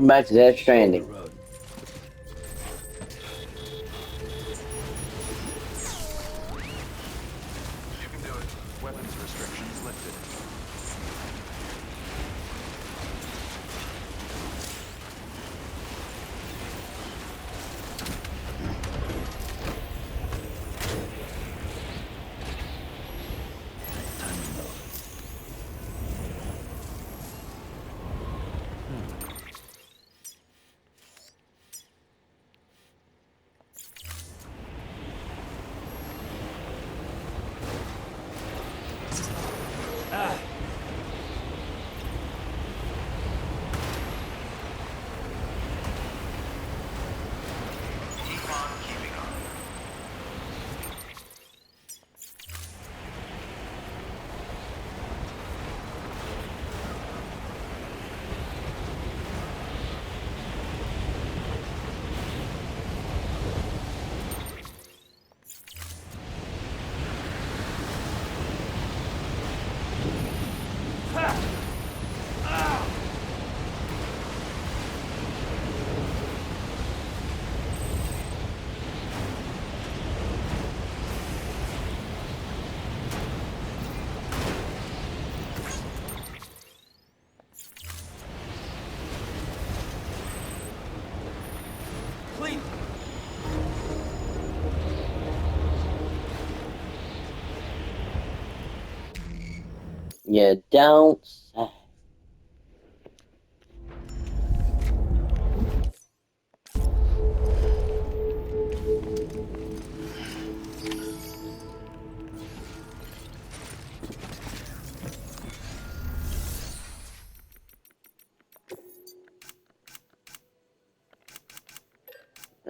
Back to Death Stranding. You can do it. Weapons restrictions lifted. Keep on keeping on. Clean. You don't say.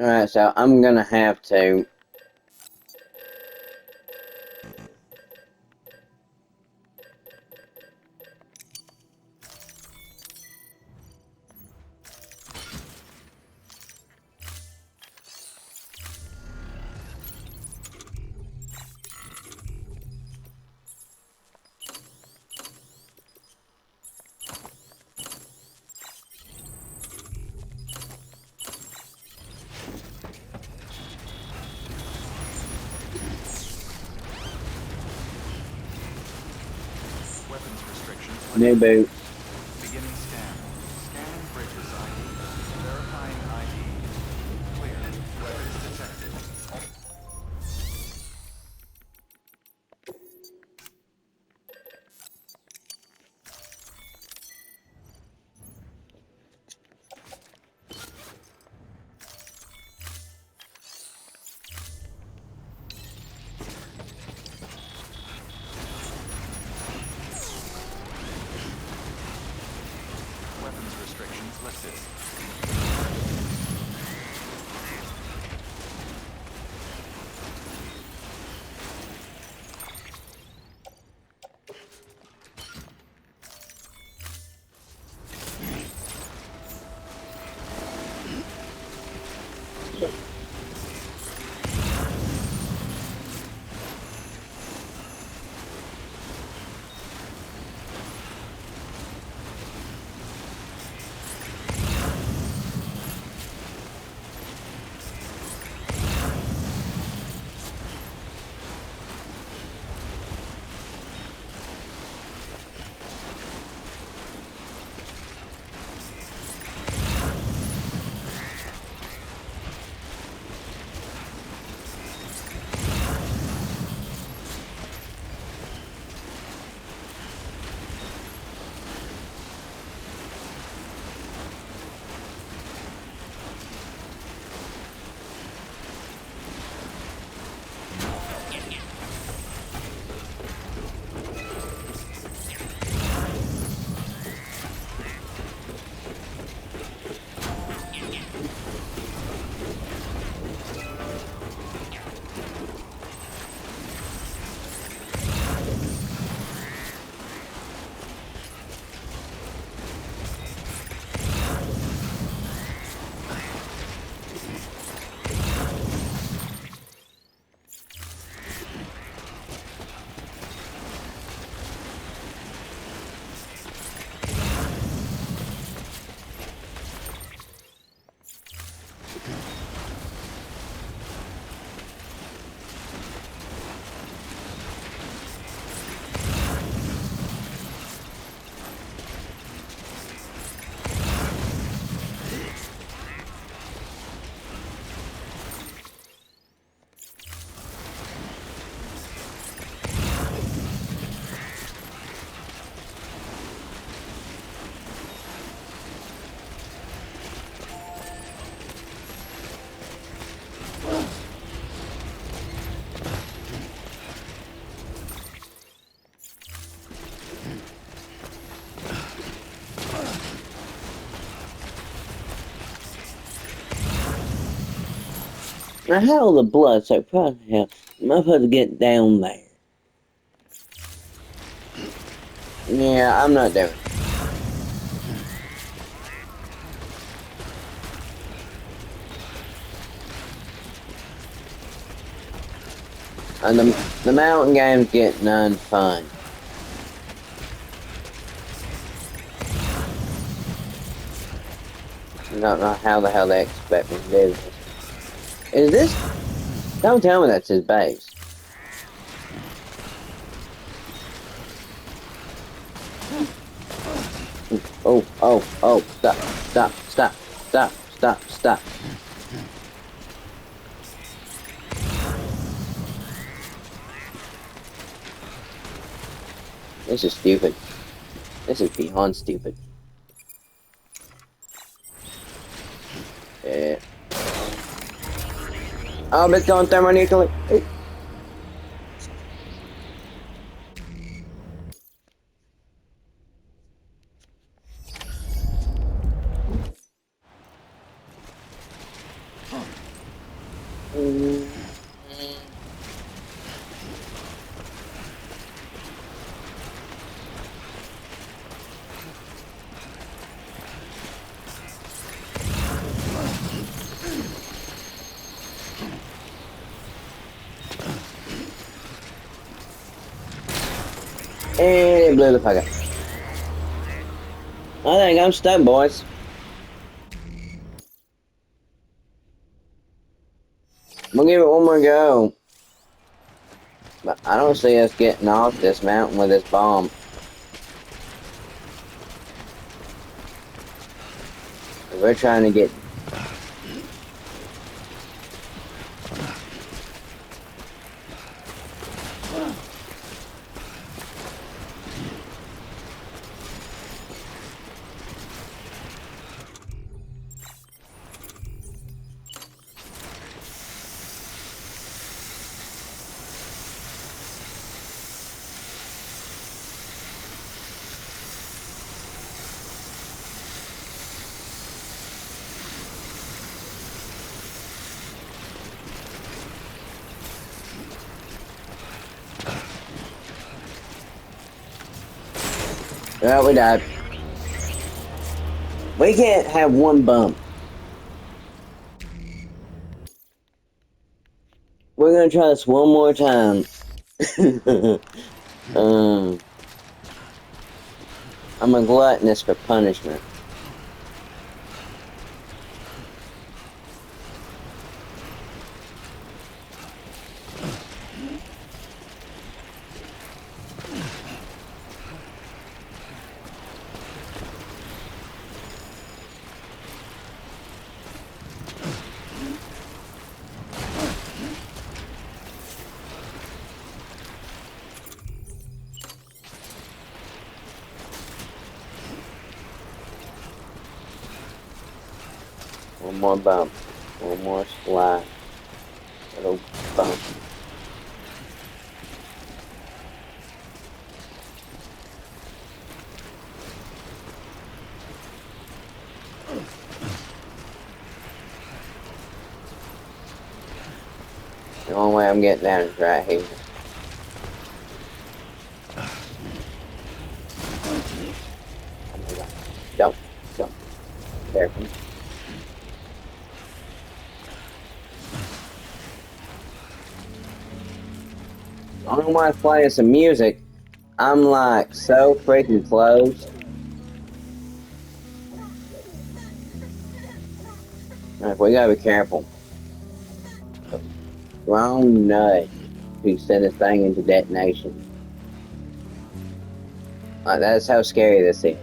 Alright, so I'm gonna have to Weapons restrictions new lifted. boot. Beginning scan. Scanning bridges ID. Verifying ID. Clear. Weapons detected. Weapons restrictions lifted. Now how the blood so probably hell am I supposed to get down there? Yeah, I'm not doing it. And the mountain game's getting unfun. I don't know how the hell they expect me to do this. Is this? Don't tell me that's his base. Oh, oh, oh, stop, stop, stop, stop, stop, stop. This is stupid. This is beyond stupid. Yeah. Oh, it's going thermonuclear. And it blew the fuck up. I think I'm stuck, boys. We'll give it one more go. But I don't see us getting off this mountain with this bomb. We're trying to get... Well, we died. We can't have one bump. We're gonna try this one more time. I'm a gluttonous for punishment. One more bump. One more slide. Little bump. The only way I'm getting down is right here. Oh my god. Jump. Jump. Careful. I don't know why it's playing some music. I'm like so freaking close. Like, we gotta be careful. Wrong nut. We send this thing into detonation. Like, that's how scary this is.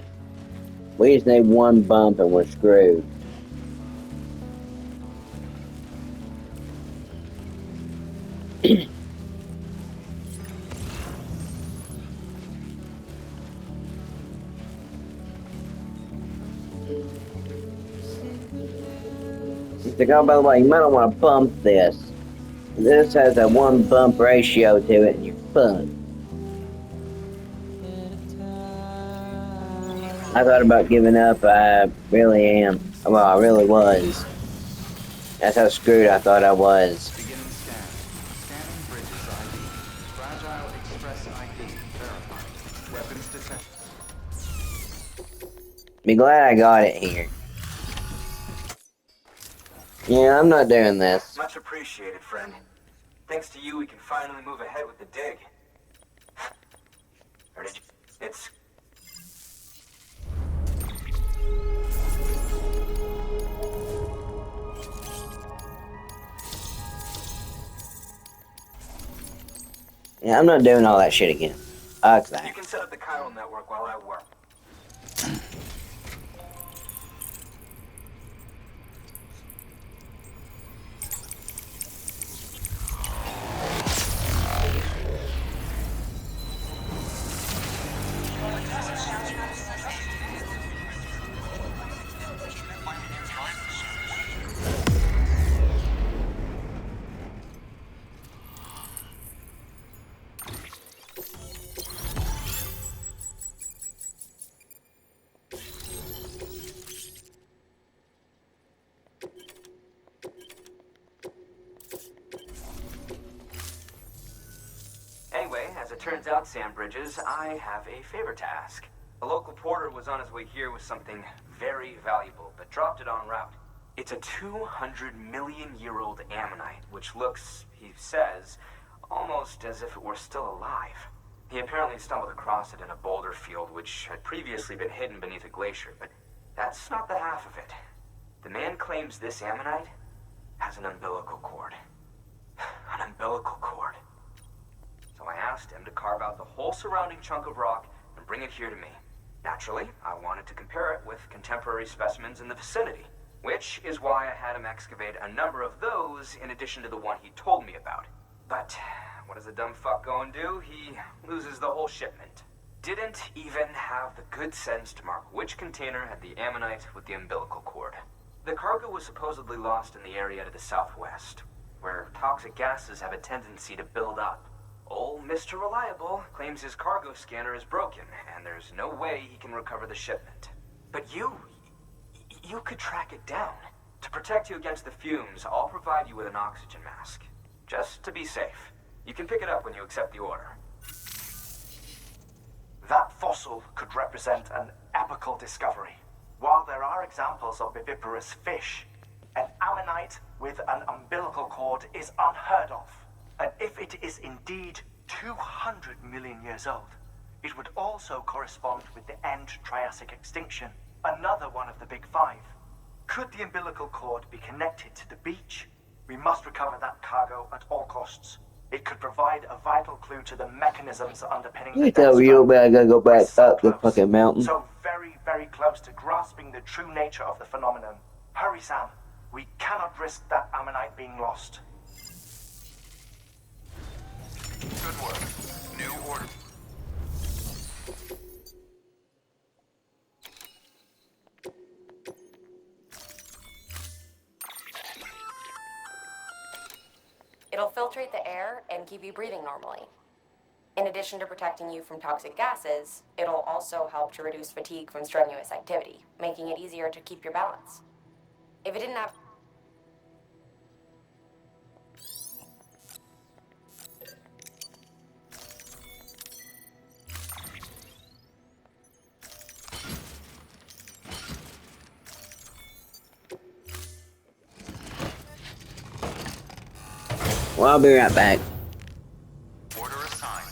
We just need one bump and we're screwed. To go, by the way, you might not want to bump this. This has a one bump ratio to it and you're fucked. I thought about giving up, I really am. Well, I really was. That's how screwed I thought I was. Beginning scan. Scanning bridges ID. Fragile Express ID verified. Weapons detected. Be glad I got it here. Yeah, I'm not doing this. Much appreciated, friend. Thanks to you, we can finally move ahead with the dig. Or did you? It's... Yeah, I'm not doing all that shit again. Fuck You that. can set up the chiral network while I work. Anyway, as it turns out, Sam Bridges, I have a favor to ask. A local porter was on his way here with something very valuable, but dropped it en route. It's a 200-million-year-old ammonite, which looks, he says, almost as if it were still alive. He apparently stumbled across it in a boulder field, which had previously been hidden beneath a glacier, but that's not the half of it. The man claims this ammonite has an umbilical cord. An umbilical cord. So I asked him to carve out the whole surrounding chunk of rock and bring it here to me. Naturally, I wanted to compare it with contemporary specimens in the vicinity, which is why I had him excavate a number of those in addition to the one he told me about. But what does the dumb fuck go and do? He loses the whole shipment. Didn't even have the good sense to mark which container had the ammonite with the umbilical cord. The cargo was supposedly lost in the area to the southwest, where toxic gases have a tendency to build up. Old Mr. Reliable claims his cargo scanner is broken, and there's no way he can recover the shipment. But you could track it down. To protect you against the fumes, I'll provide you with an oxygen mask. Just to be safe. You can pick it up when you accept the order. That fossil could represent an epochal discovery. While there are examples of viviparous fish, an ammonite with an umbilical cord is unheard of. And if it is indeed 200 million years old, it would also correspond with the end Triassic extinction, another one of the big five. Could the umbilical cord be connected to the beach? We must recover that cargo at all costs. It could provide a vital clue to the mechanisms underpinning the You tell you I gotta go back up the fucking mountain. So very, very close to grasping the true nature of the phenomenon. Hurry, Sam. We cannot risk that ammonite being lost. Good work. New order. It'll filtrate the air and keep you breathing normally. In addition to protecting you from toxic gases, it'll also help to reduce fatigue from strenuous activity, making it easier to keep your balance. If it didn't have... Well, I'll be right back. Order assigned.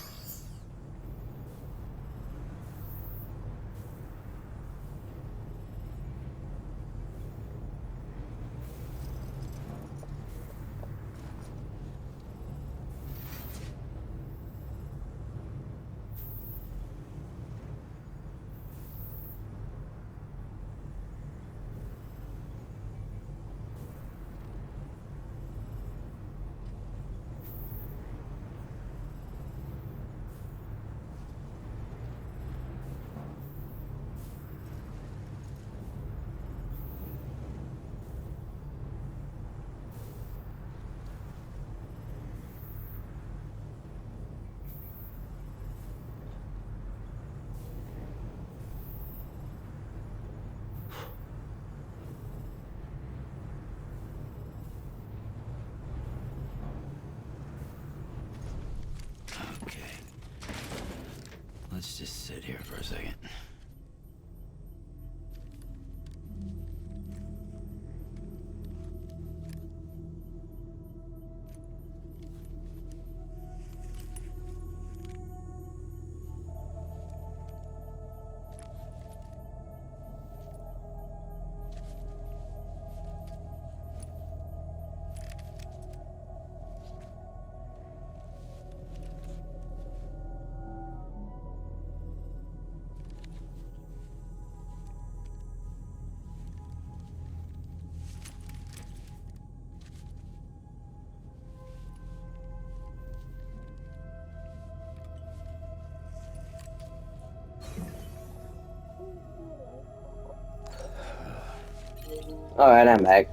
Alright, I'm back.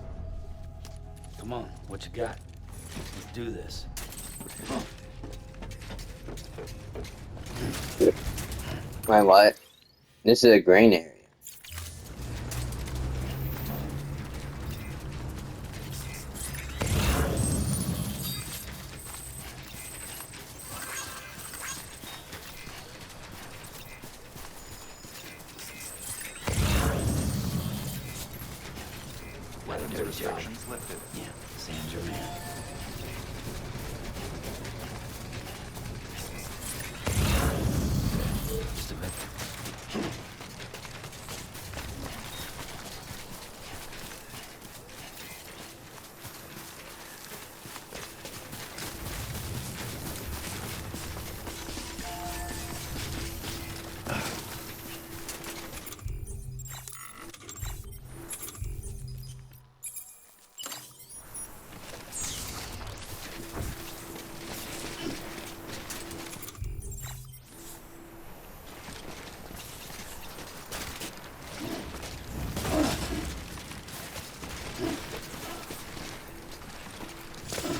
Come on, what you got? Let's do this. Wait, what? This is a green area. Weapons Restrictions lifted. Yeah, Sam's your man. Just a bit.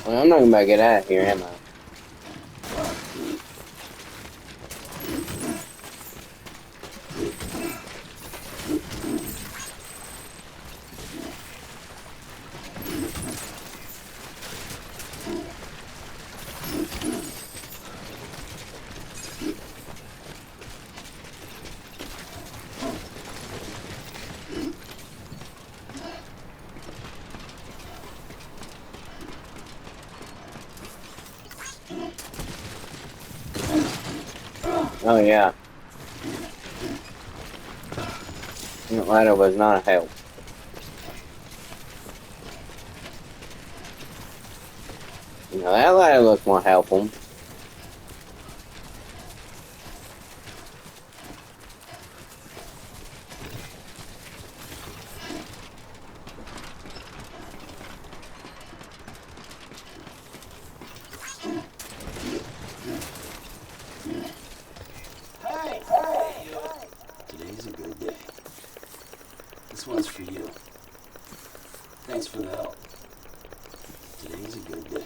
Well, I'm not gonna get out of here, am I? Oh yeah. That ladder was not a help. You know, that ladder looks more helpful. Today's a good day. This one's for you. Thanks for the help. Today's a good day.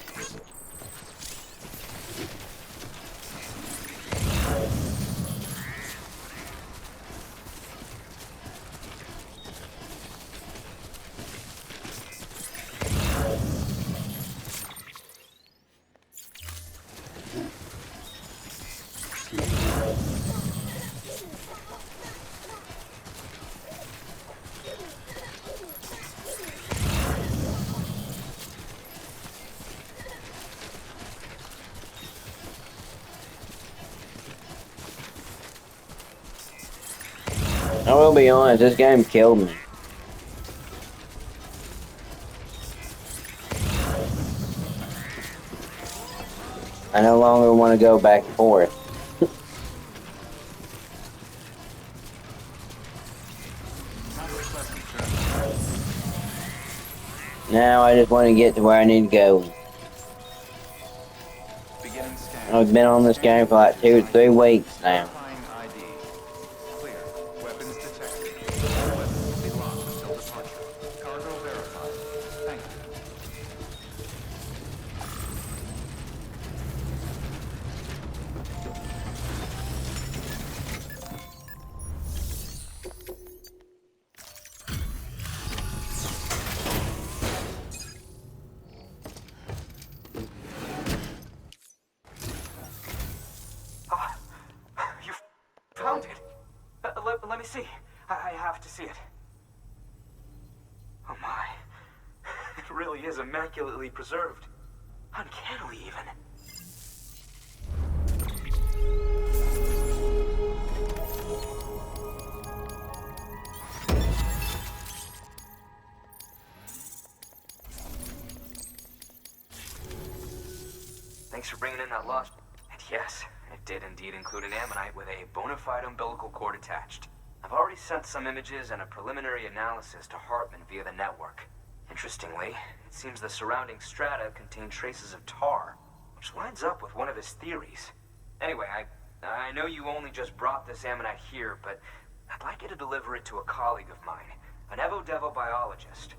I will be honest, this game killed me. I no longer want to go back and forth. Not a pleasant journey. Now I just want to get to where I need to go. Beginning scan. I've been on this game for like 2 or 3 weeks now. Verifying ID. Clear. Weapons detected. All weapons will be locked until departure. Cargo verified. Thank you. You found it. Let me see. I have to see it. Oh my. It really is immaculately preserved. Uncannily even. Thanks for bringing in that lost. And yes, it did indeed include an ammonite with a bona fide umbilical cord attached. I've already sent some images and a preliminary analysis to Hartman via the network. Interestingly, it seems the surrounding strata contain traces of tar, which lines up with one of his theories. Anyway, I know you only just brought this ammonite here, but I'd like you to deliver it to a colleague of mine, an Evo Devo biologist.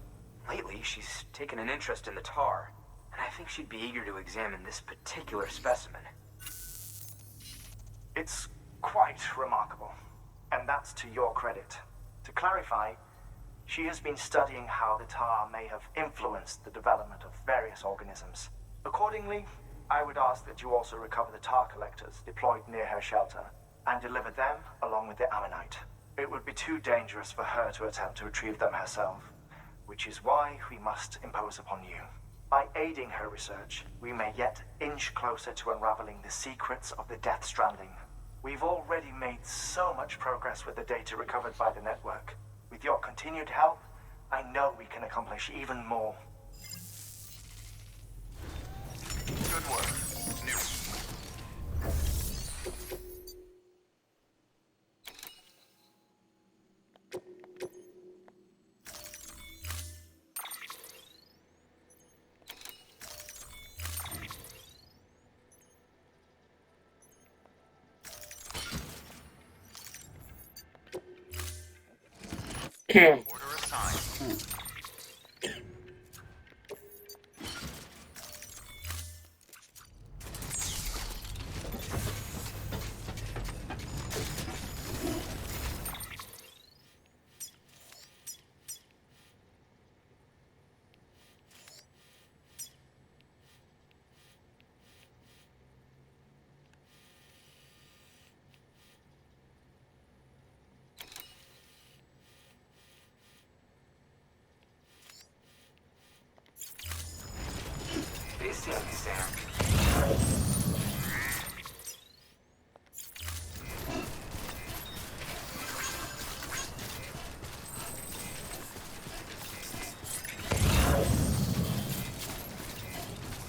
she's taken an interest in the tar, and I think she'd be eager to examine this particular specimen. It's quite remarkable, and that's to your credit. To clarify, she has been studying how the tar may have influenced the development of various organisms. Accordingly, I would ask that you also recover the tar collectors deployed near her shelter and deliver them along with the ammonite. It would be too dangerous for her to attempt to retrieve them herself, which is why we must impose upon you. By aiding her research, we may yet inch closer to unraveling the secrets of the Death Stranding. We've already made so much progress with the data recovered by the network. With your continued help, I know we can accomplish even more. Good work. New. Order assigned. They see me, Sam.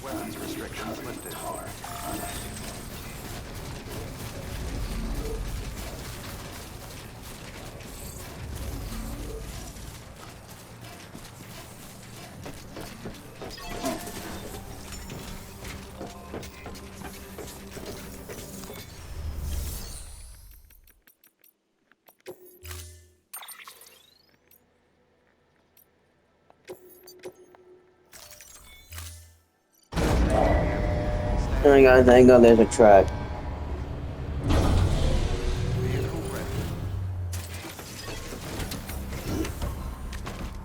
Weapons restrictions lifted. Hang on, there's a truck. Vehicle ready.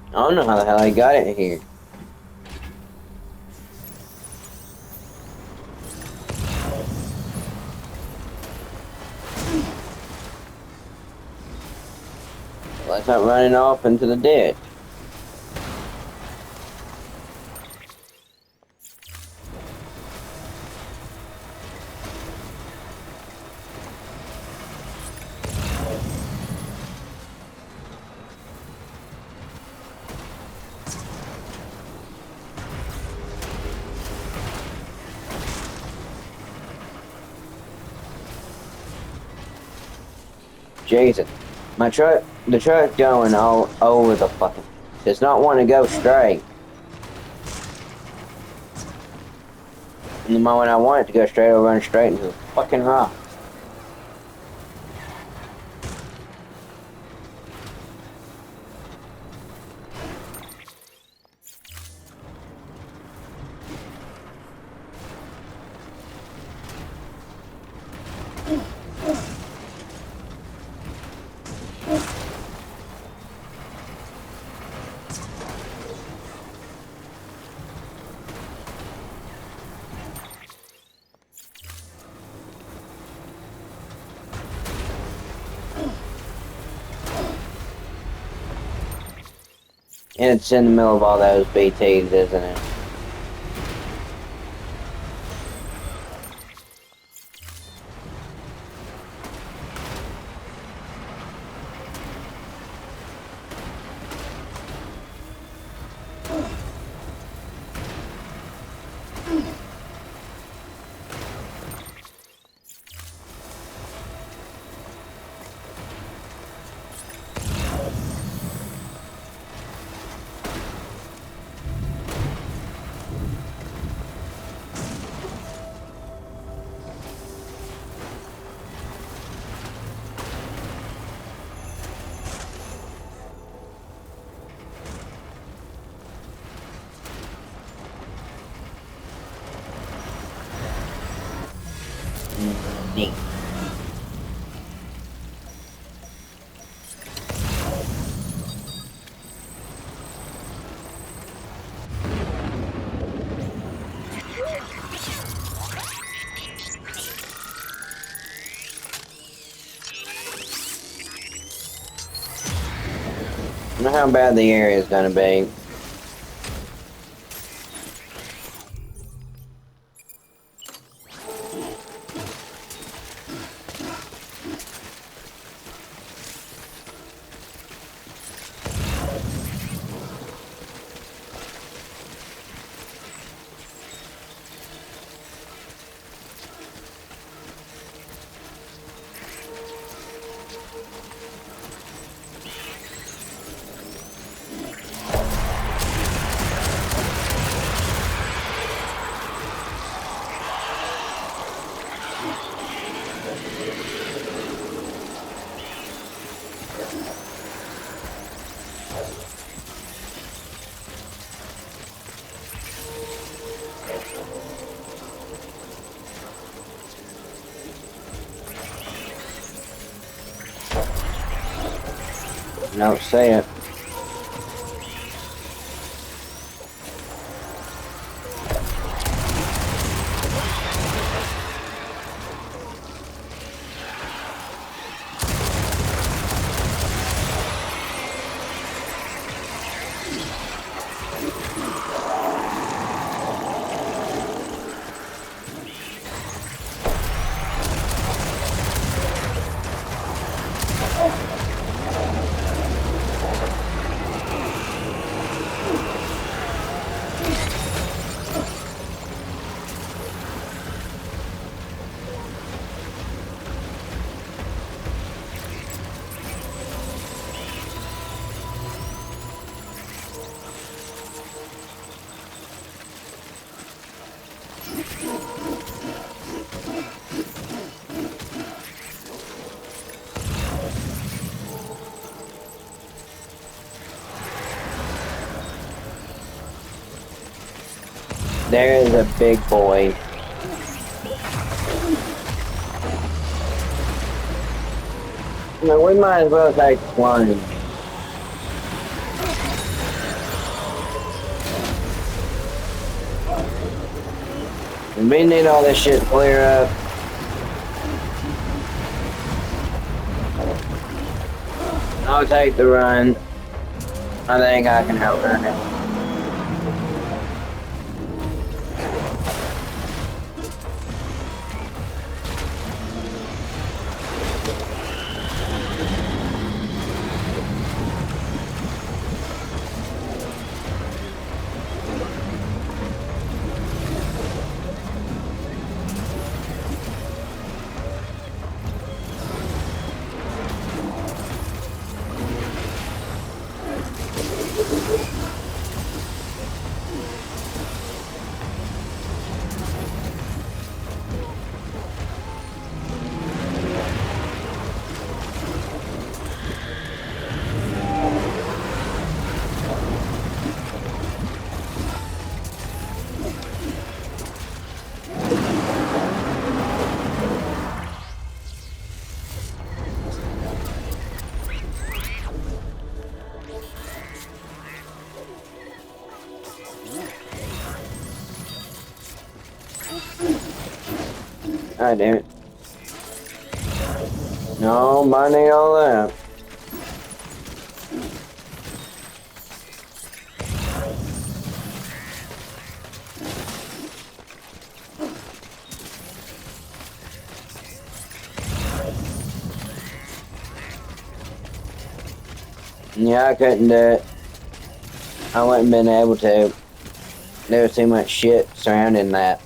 I don't know how the hell I got it here. Well, it's not running off into the ditch. Jesus. The truck going all over the fucking, does not want to go straight. And the moment I want it to go straight, it'll run straight into the fucking rock. And it's in the middle of all those BTs, isn't it? Neat. I don't know how bad the area is gonna be. No, say it. There is a big boy. No, we might as well take one. We need all this shit to clear up. I'll take the run. I think I can outrun it. God damn it. No, mine ain't all that. Yeah, I couldn't do it. I wouldn't been able to. There was too much shit surrounding that.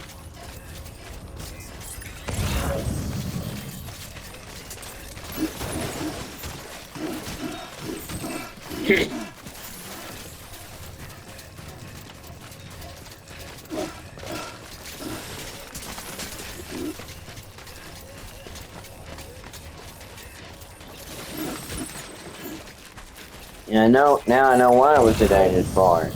Yeah, I know. Now I know why it was the dangerous part.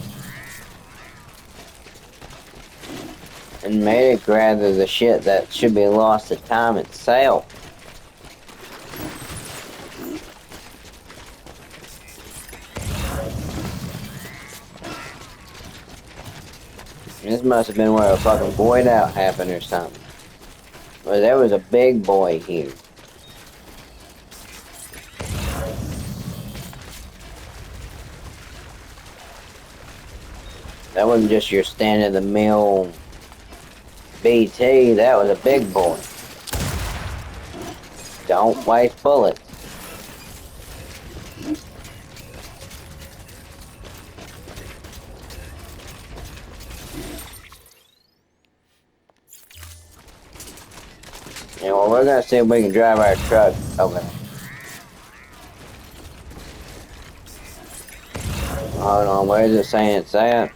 And and made it rather the shit that should be lost to time itself. This must have been where a fucking void out happened or something. Well, there was a big boy here. That wasn't just your stand-in-the-mill BT, that was a big boy. Don't waste bullets. Yeah, well, we're gonna see if we can drive our truck over there. Hold on, where's it saying it's at?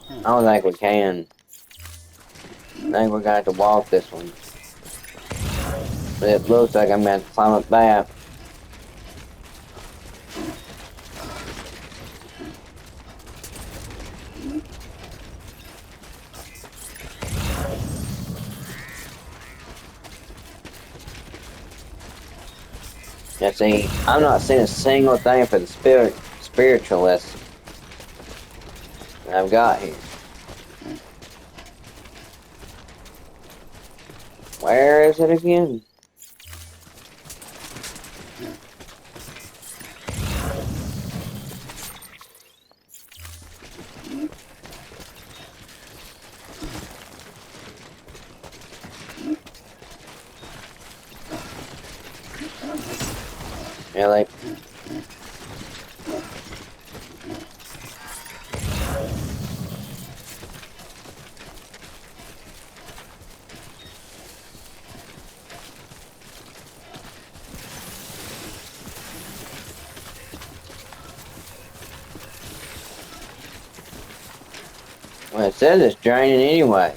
I don't think we can. I think we're gonna have to walk this one. But it looks like I'm gonna have to climb up that. Yeah, see, I'm not seeing a single thing for the spiritualist that I've got here. Where is it again? Really? Well, it says it's draining anyway.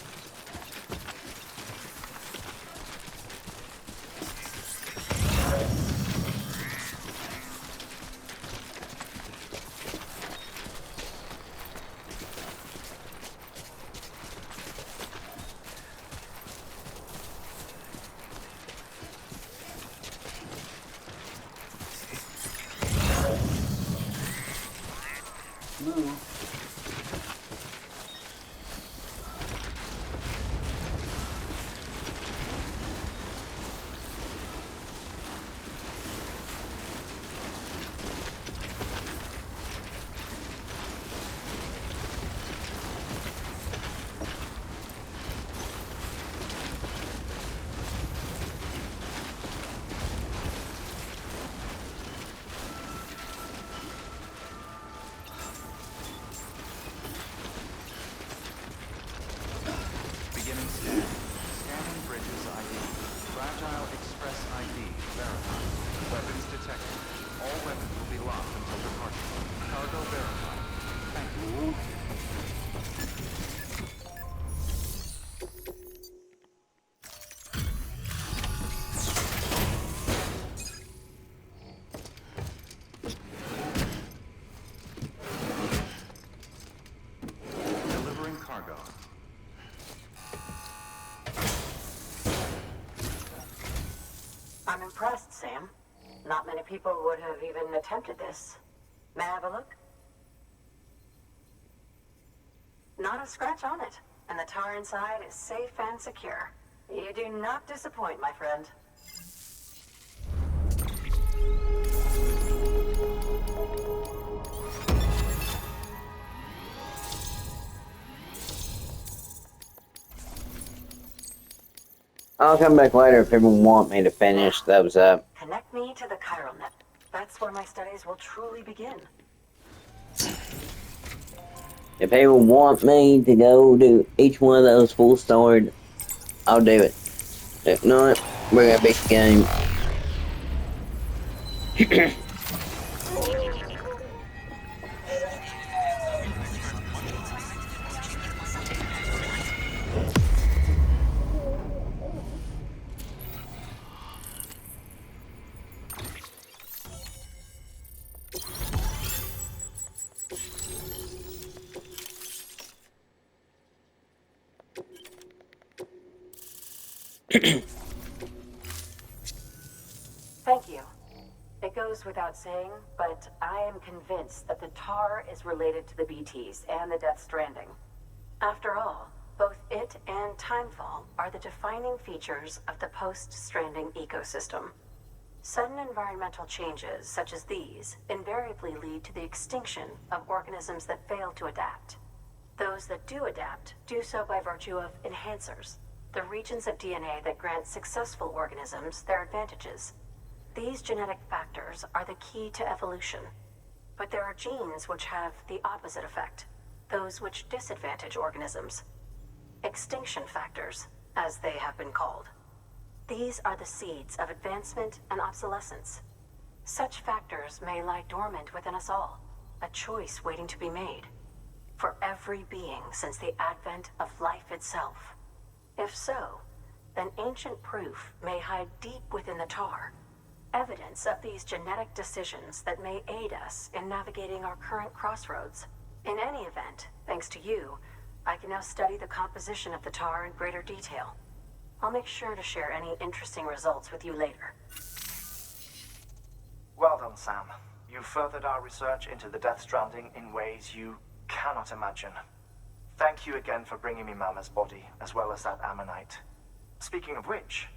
Beginning scan. Scanning bridges ID. Fragile Express ID verified. Weapons detected. All weapons will be locked until departure. Cargo verified. Thank you. Delivering cargo. I'm impressed, Sam. Not many people would have even attempted this. May I have a look? Not a scratch on it, and the tar inside is safe and secure. You do not disappoint, my friend. I'll come back later if people want me to finish those up. Connect me to the chiral net. That's where my studies will truly begin. If people want me to go do each one of those full stored, I'll do it. If not, we're gonna beat the game. Thank you. It goes without saying, but I am convinced that the tar is related to the BTs and the Death Stranding. After all, both it and Timefall are the defining features of the post-Stranding ecosystem. Sudden environmental changes such as these invariably lead to the extinction of organisms that fail to adapt. Those that do adapt do so by virtue of enhancers, the regions of DNA that grant successful organisms their advantages. These genetic factors are the key to evolution. But there are genes which have the opposite effect, those which disadvantage organisms. Extinction factors, as they have been called. These are the seeds of advancement and obsolescence. Such factors may lie dormant within us all, a choice waiting to be made. For every being since the advent of life itself. If so, then ancient proof may hide deep within the tar, evidence of these genetic decisions that may aid us in navigating our current crossroads. In any event, thanks to you, I can now study the composition of the tar in greater detail. I'll make sure to share any interesting results with you later. Well done, Sam. You furthered our research into the Death Stranding in ways you cannot imagine. Thank you again for bringing me Mama's body, as well as that ammonite. Speaking of which,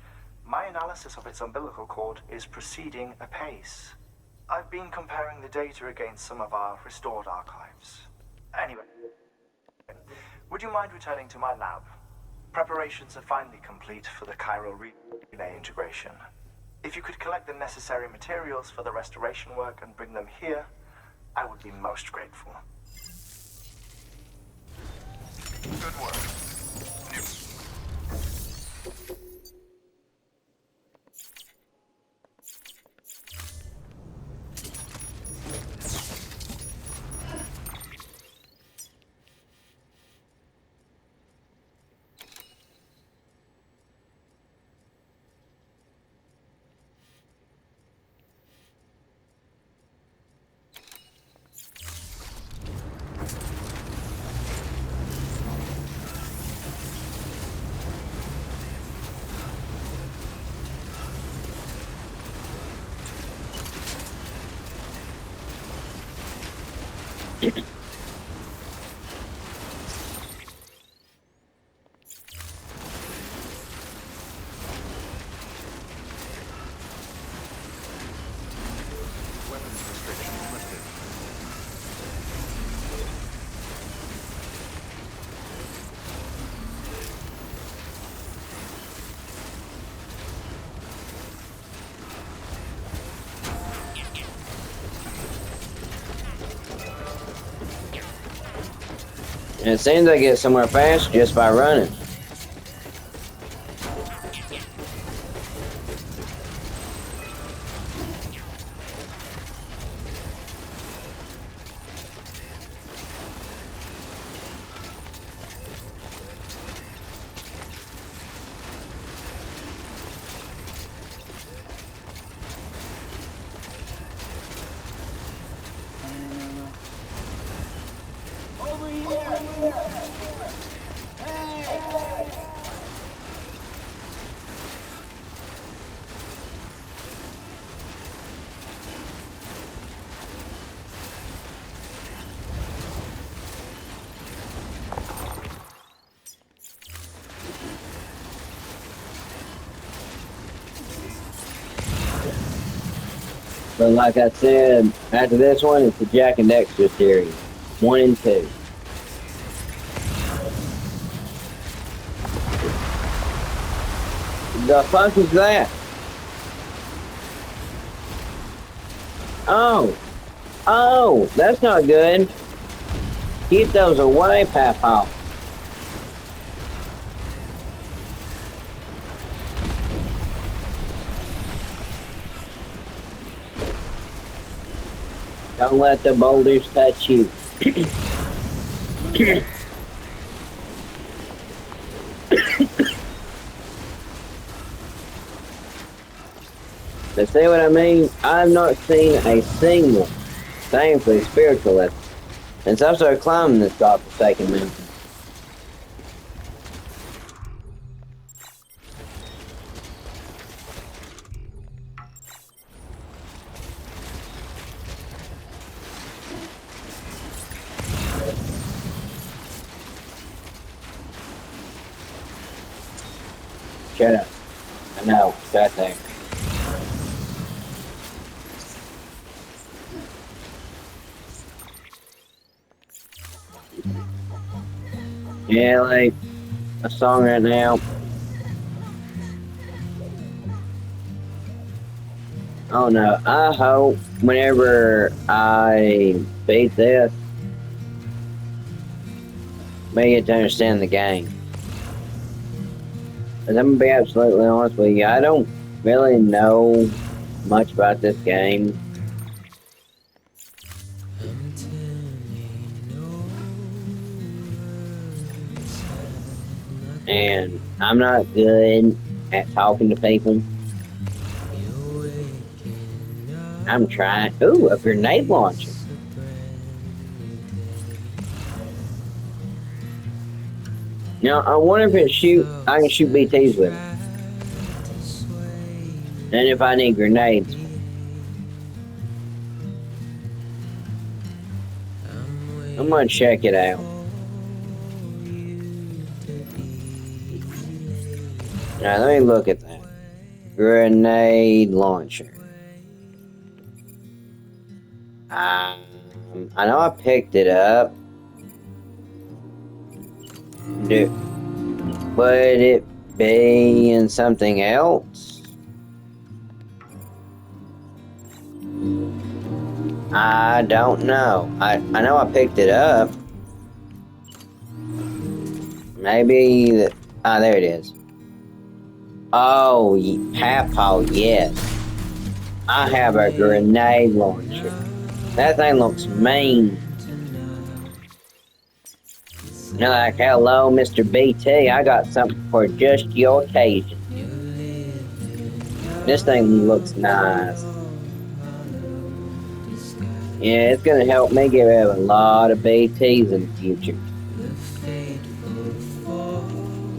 my analysis of its umbilical cord is proceeding apace. I've been comparing the data against some of our restored archives. Anyway, would you mind returning to my lab? Preparations are finally complete for the chiral relay integration. If you could collect the necessary materials for the restoration work and bring them here, I would be most grateful. Good work. Weapons restrictions lifted. And it seems I get somewhere fast just by running. But like I said, after this one, it's the Jack and Dexter series. 1 and 2. The fuck is that? Oh. Oh, that's not good. Keep those away, Papa. Don't let the boulders touch you. To see what I mean? I've not seen a single, thankfully, spiritualist since I started climbing this godforsaken mountain. shut up. I know, shut there. Yeah, like a song right now. Oh no, I hope whenever I beat this, I get to understand the game. Cause I'm gonna be absolutely honest with you, I don't really know much about this game. And I'm not good at talking to people. I'm trying. Ooh, a grenade launcher. Now, I wonder if I can shoot BTs with it. And if I need grenades. I'm gonna check it out. Now, let me look at that. Grenade launcher. I know I picked it up. Would it be in something else? I don't know. I know I picked it up. Maybe the... Ah, there it is. Oh, Papaw, yes. I have a grenade launcher. That thing looks mean. You're like, hello, Mr. BT. I got something for just your occasion. This thing looks nice. Yeah, it's gonna help me get rid of a lot of BTs in the future.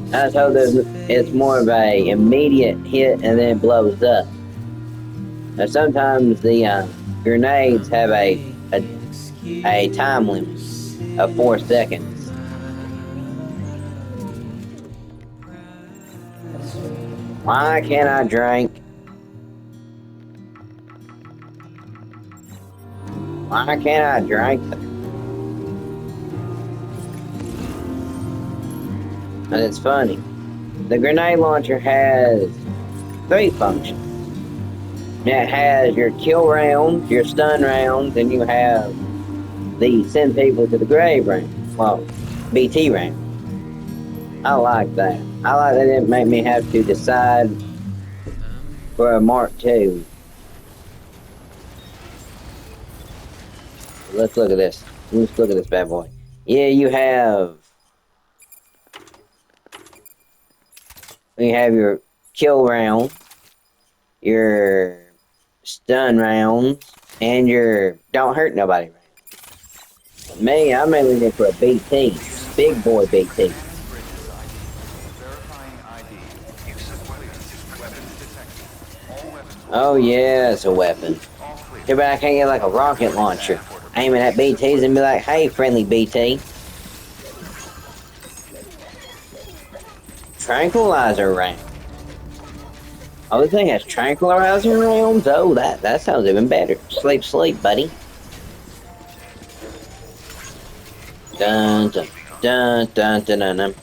I just hope it's more of a immediate hit and then it blows up. Now sometimes the grenades have a time limit of 4 seconds. Why can't I drink? Why can't I drink? And it's funny. The grenade launcher has 3 functions. It has your kill rounds, your stun rounds, and you have the send people to the grave round. Well, BT round. I like that. I like that it didn't make me have to decide for a Mark II. Let's look at this. Let's look at this bad boy. Yeah, you have your kill round, your stun rounds, and your don't hurt nobody round. Me, I'm mainly looking for a BT. Big boy BT. Oh yeah, it's a weapon. Too bad I can't get like a rocket launcher. Aiming at BTs and be like, hey friendly BT. Tranquilizer round. Oh, this thing has tranquilizer rounds? Oh, that sounds even better. Sleep, sleep, buddy. Dun dun dun dun dun dun dun.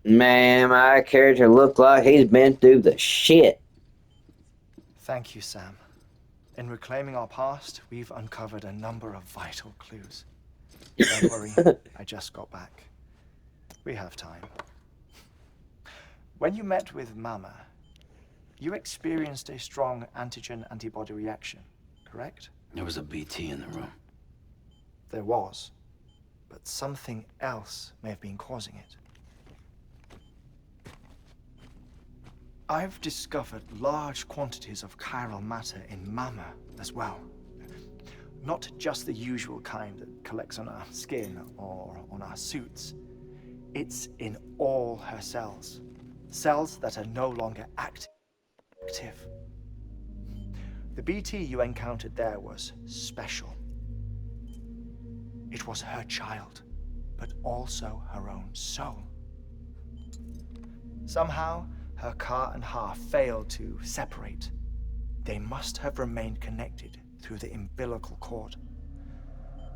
Man, my character looked like he's been through the shit. Thank you, Sam. In reclaiming our past, we've uncovered a number of vital clues. Don't worry, I just got back. We have time. When you met with Mama, you experienced a strong antigen-antibody reaction, correct? There was a BT in the room. There was, but something else may have been causing it. I've discovered large quantities of chiral matter in Mama as well. Not just the usual kind that collects on our skin or on our suits. It's in all her cells. Cells that are no longer active. The BT you encountered there was special. It was her child, but also her own soul. Somehow, her car and half failed to separate. They must have remained connected through the umbilical cord.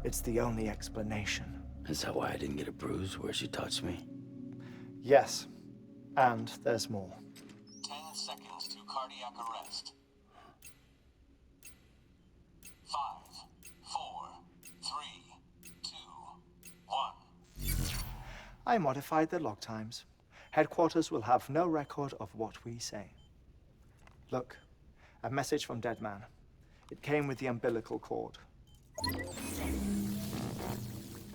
It's the only explanation. Is that why I didn't get a bruise where she touched me? Yes, and there's more. 10 seconds to cardiac arrest. 5, 4, 3, 2, 1. I modified the log times. Headquarters will have no record of what we say. Look, a message from Dead Man. It came with the umbilical cord.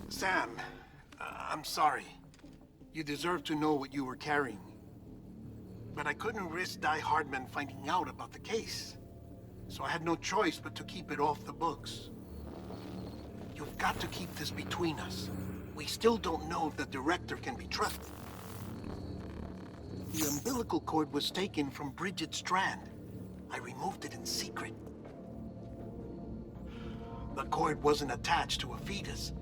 Sam, I'm sorry. You deserve to know what you were carrying. But I couldn't risk Di Hardman finding out about the case. So I had no choice but to keep it off the books. You've got to keep this between us. We still don't know if the director can be trusted. The umbilical cord was taken from Bridget Strand. I removed it in secret. The cord wasn't attached to a fetus.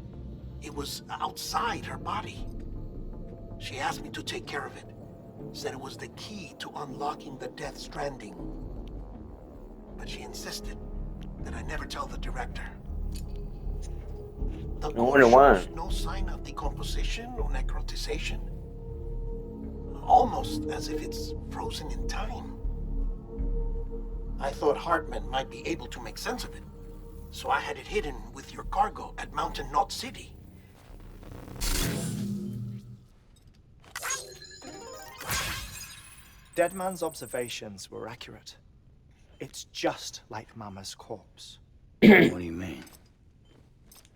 It was outside her body. She asked me to take care of it. Said it was the key to unlocking the Death Stranding. But she insisted that I never tell the director. The I wonder why. shows no sign of decomposition or necrotization. Almost as if it's frozen in time. I thought Hartman might be able to make sense of it. So I had it hidden with your cargo at Mountain Knot City. Deadman's observations were accurate. It's just like Mama's corpse. What do you mean?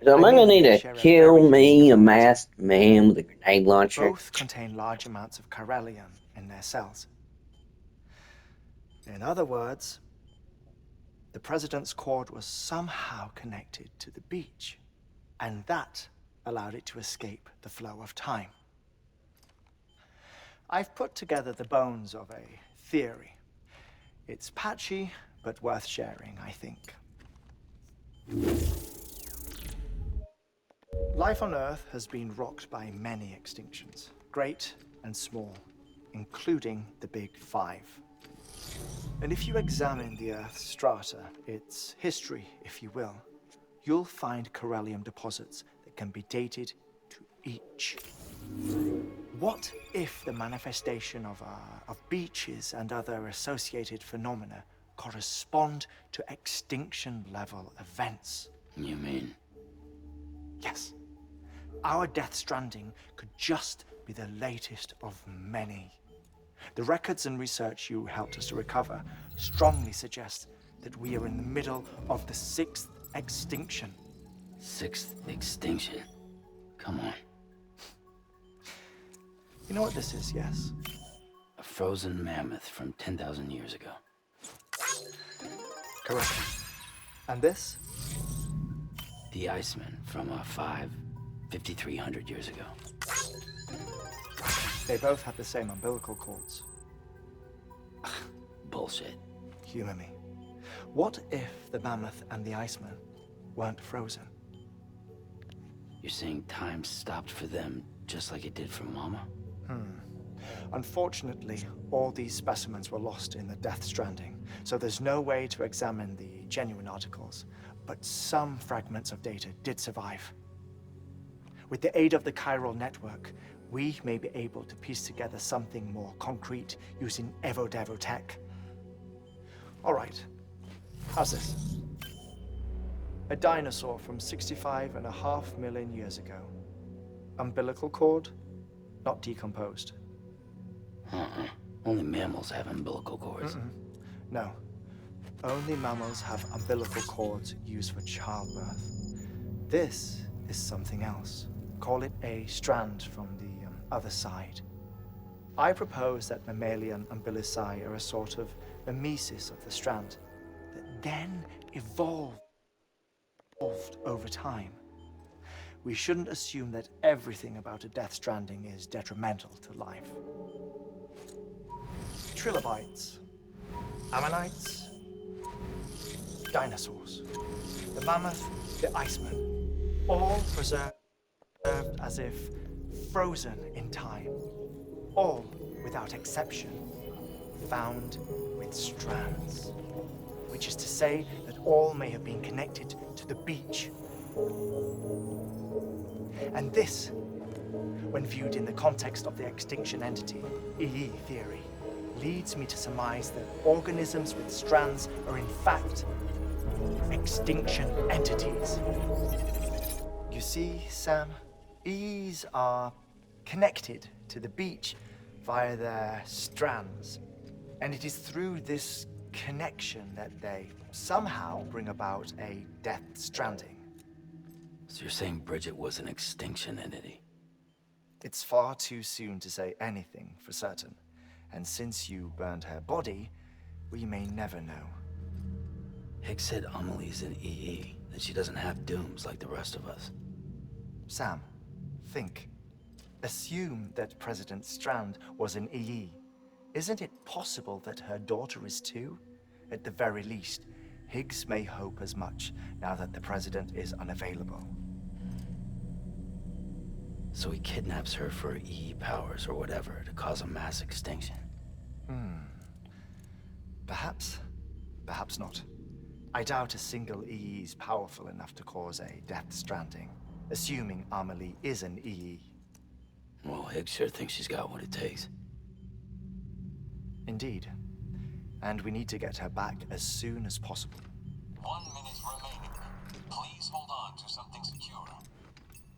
So am I gonna need to kill me a masked man with a grenade launcher? Both contain large amounts of chiralium in their cells. In other words, the president's cord was somehow connected to the beach, and that allowed it to escape the flow of time. I've put together the bones of a theory. It's patchy, but worth sharing, I think. Life on Earth has been rocked by many extinctions, great and small, including the Big Five. And if you examine the Earth's strata, its history, if you will, you'll find chiralium deposits that can be dated to each. What if the manifestation of beaches and other associated phenomena correspond to extinction-level events? You mean? Yes. Our Death Stranding could just be the latest of many. The records and research you helped us to recover strongly suggest that we are in the middle of the 6th extinction. 6th extinction? Come on. You know what this is, yes? A frozen mammoth from 10,000 years ago. Correct. And this? The Iceman from 5,300 years ago. They both have the same umbilical cords. Bullshit. Humor me. What if the mammoth and the Iceman weren't frozen? You're saying time stopped for them just like it did for Mama? Unfortunately, all these specimens were lost in the Death Stranding, so there's no way to examine the genuine articles, but some fragments of data did survive. With the aid of the chiral network, we may be able to piece together something more concrete using Evo-Devo tech. All right, how's this? A dinosaur from 65.5 million years ago. Umbilical cord, not decomposed. Only mammals have umbilical cords. No. Only mammals have umbilical cords used for childbirth. This is something else. Call it a strand from the other side. I propose that mammalian umbilici are a sort of mimesis of the strand that then evolved over time. We shouldn't assume that everything about a Death Stranding is detrimental to life. Trilobites, ammonites, dinosaurs. The mammoth, the iceman, all preserved as if frozen in time. All, without exception, found with strands. Which is to say that all may have been connected to the beach. And this, when viewed in the context of the extinction entity, EE theory, leads me to surmise that organisms with strands are in fact extinction entities. You see, Sam, EEs are connected to the beach via their strands. And it is through this connection that they somehow bring about a death stranding. So you're saying Bridget was an extinction entity? It's far too soon to say anything for certain. And since you burned her body, we may never know. Higgs said Amelie's an EE, that she doesn't have dooms like the rest of us. Sam, think. Assume that President Strand was an EE. Isn't it possible that her daughter is too? At the very least, Higgs may hope as much now that the president is unavailable. So he kidnaps her for EE powers or whatever to cause a mass extinction. Perhaps. Perhaps not. I doubt a single EE is powerful enough to cause a death stranding, assuming Amelie is an EE. Well, Higgs sure thinks she's got what it takes. Indeed. And we need to get her back as soon as possible. 1 minute remaining. Please hold on to something secure.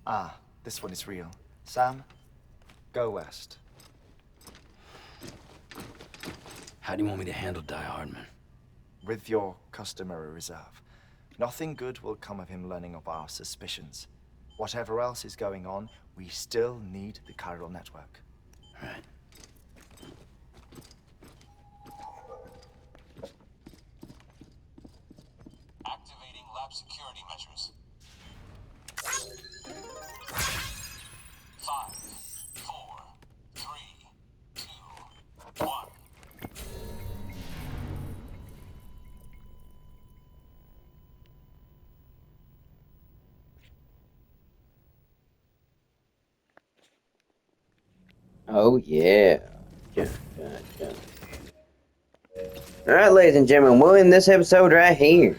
Ah, this one is real. Sam, go west. How do you want me to handle Die Hardman? With your customary reserve. Nothing good will come of him learning of our suspicions. Whatever else is going on, we still need the chiral network. Right. Activating lab security measures. 5, 4, 3, 2, 1. Oh, yeah. Dun, dun, dun. All right, ladies and gentlemen, we'll end this episode right here.